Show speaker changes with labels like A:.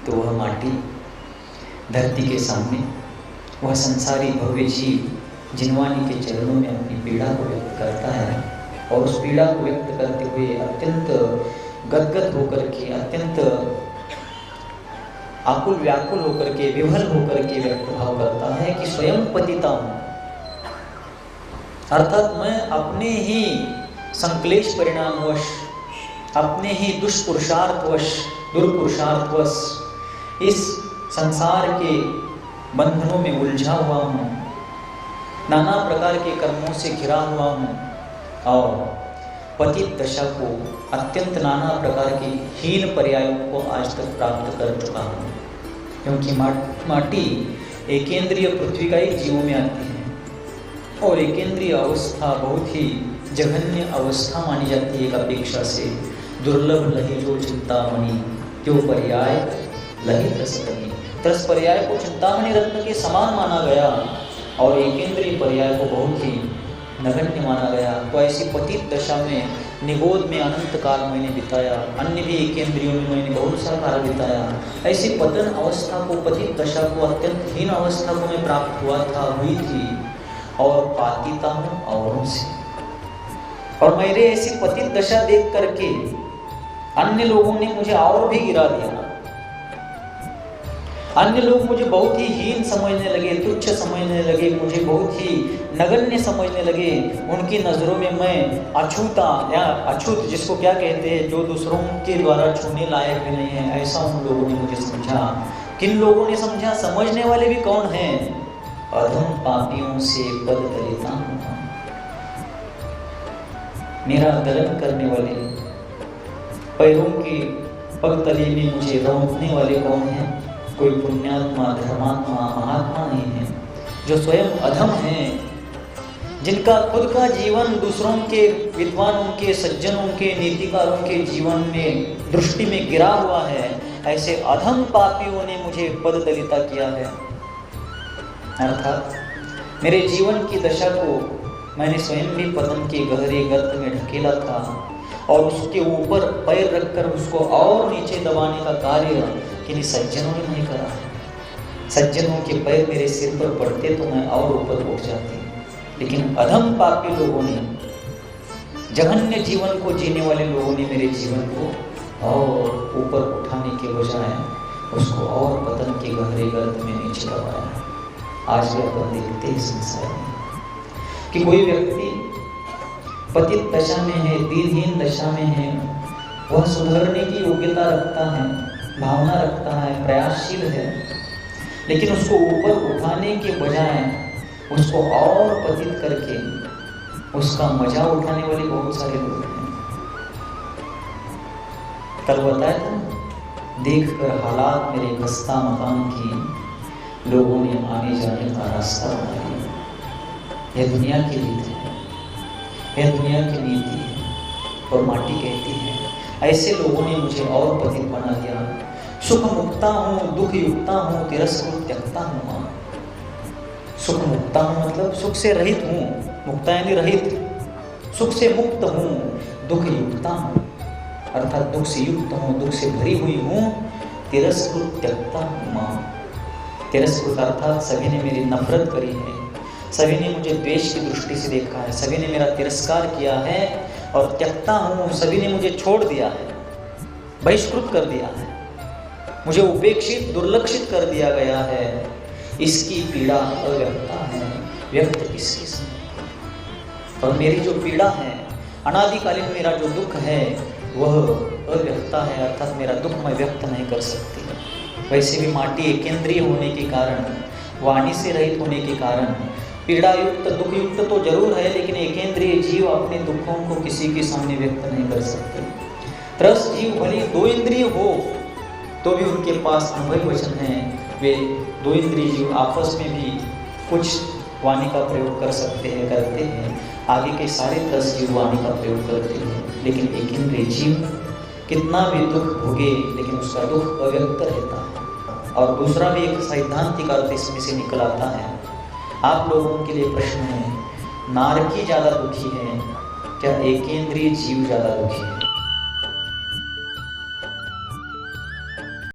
A: तो वह माटी धरती के सामने वह संसारी भव्य जीव जिनवानी के चरणों में अपनी पीड़ा को व्यक्त करता है और उस पीड़ा को व्यक्त करते हुए अत्यंत गदगद होकर के, अत्यंत आकुल व्याकुल होकर के, विभल होकर के व्यक्त भाव करता है कि स्वयं पतिता हूँ, अर्थात मैं अपने ही संक्लेश परिणामवश, अपने ही दुष्पुरुषार्थवश, दुर्पुरुषार्थवश इस संसार के बंधनों में उलझा हुआ हूँ, नाना प्रकार के कर्मों से घिरा हुआ हूँ और पतित दशा को अत्यंत नाना प्रकार के हीन पर्यायों को आज तक प्राप्त कर चुका हूँ। क्योंकि माटी एकेंद्रीय पृथ्वी का ही जीवों में आती है और एकेंद्रीय अवस्था बहुत ही जघन्य अवस्था मानी जाती है। एक अपेक्षा से दुर्लभ लही जो चिंतामणि, जो पर्याय लही रसकनी, तरस पर्याय को चिंतामणि रत्न के समान माना गया और एकेंद्रीय पर्याय को बहुत ही नगण्य माना गया। तो ऐसी पतित दशा में निगोद में अनंत काल मैंने बिताया, अन्य भी एकेंद्रियों में मैंने बहुत सा काल बिताया। ऐसी पतन अवस्था को, पतित दशा को, अत्यंत हीन अवस्था को मैं प्राप्त हुई थी और पातीता हूँ औरों से। और मेरे ऐसी पतित दशा देख करके अन्य लोगों ने मुझे और भी गिरा दिया। अन्य लोग मुझे बहुत ही हीन समझने लगे, तुच्छ समझने लगे, मुझे बहुत ही नगण्य समझने लगे। उनकी नज़रों में मैं अछूता या अछूत, जिसको क्या कहते हैं, जो दूसरों के द्वारा छूने लायक भी नहीं है, ऐसा उन लोगों ने मुझे समझा। किन लोगों ने समझा? समझने वाले भी कौन हैं? अधम पापियों से पद दलिता हूँ। मेरा दलन करने वाले, पैरों के पग तले में मुझे रौंदने वाले कौन हैं? कोई पुण्यात्मा, धर्मात्मा, महात्मा नहीं है, जो स्वयं अधम हैं, जिनका खुद का जीवन दूसरों के, विद्वानों के, सज्जनों के, नीतिकारों के जीवन में, दृष्टि में गिरा हुआ है। ऐसे अधम पापियों ने मुझे पद दलिता किया है। अर्थात मेरे जीवन की दशा को मैंने स्वयं भी पतन के गहरे गर्त में ढकेला था और उसके ऊपर पैर रखकर उसको और नीचे दबाने का कार्य किन्हीं सज्जनों ने नहीं करा। सज्जनों के पैर मेरे सिर पर पड़ते तो मैं और ऊपर उठ जाती, लेकिन अधम पापी लोगों ने, जघन्य जीवन को जीने वाले लोगों ने मेरे जीवन को और ऊपर उठाने के बजाय उसको और पतन के गहरे गर्त में नीचे दबाया। आज भी अपन देखते हैं संसार में कि कोई व्यक्ति पतित दशा में है, दीनहीन दशा में है, वह सुधरने की योग्यता रखता है, भावना रखता है, प्रयासशील है, लेकिन उसको ऊपर उठाने के बजाय उसको और पतित करके उसका मजा उठाने वाले बहुत सारे लोग हैं। कल बताया था, देखकर हालात मेरे खस्ता मकान की, लोगों ने आने जाने का रास्ता बना लिया। यह दुनिया की रीति है, यह दुनिया की नीति है। और माटी कहती है, ऐसे लोगों ने मुझे और पतित बना दिया। सुख मुक्ता हूँ, दुख युक्ता हूँ, तिरस्कृत त्यक्ता हूँ। सुख मुक्ता हूँ मतलब सुख से रहित हूँ, मुक्ता यानी रहित, सुख से मुक्त हूँ। दुख युक्ता हूँ अर्थात दुख से युक्त हूँ, दुख से भरी हुई हूँ। तिरस्कृत त्यक्ता हूँ। तिरस्कृत अर्थात सभी ने मेरी नफरत करी है, सभी ने मुझे द्वेष की दृष्टि से देखा है, सभी ने मेरा तिरस्कार किया है। और त्यक्ता हूँ, सभी ने मुझे छोड़ दिया है, बहिष्कृत कर दिया है, मुझे उपेक्षित, दुर्लक्षित कर दिया गया है। इसकी पीड़ा अव्यक्ता है, व्यक्त किसके समय। और मेरी जो पीड़ा है, अनादिकालीन मेरा जो दुख है, वह अव्यक्ता है, अर्थात मेरा दुख मैं व्यक्त नहीं कर सकती। वैसे भी माटी एकेंद्रीय होने के कारण, वाणी से रहित होने के कारण पीड़ा युक्त, दुख युक्त तो जरूर है, लेकिन एकेंद्रीय जीव अपने दुखों को किसी के सामने व्यक्त नहीं कर सकते। त्रस जीव भले दो इंद्रिय हो तो भी उनके पास अभय वचन है। वे दो इंद्रिय जीव आपस में भी कुछ वाणी का प्रयोग कर सकते हैं, करते हैं। आगे के सारे त्रस जीव वाणी का प्रयोग करते हैं, लेकिन एकेंद्रीय जीव कितना भी दुख भोगे लेकिन उसका दुख अव्यक्त रहता है। और दूसरा भी एक सैद्धांतिक अर्थ इसमें से निकल आता है। आप लोगों के लिए प्रश्न है, नारकी ज़्यादा दुखी है क्या एकेंद्रीय जीव ज़्यादा दुखी है?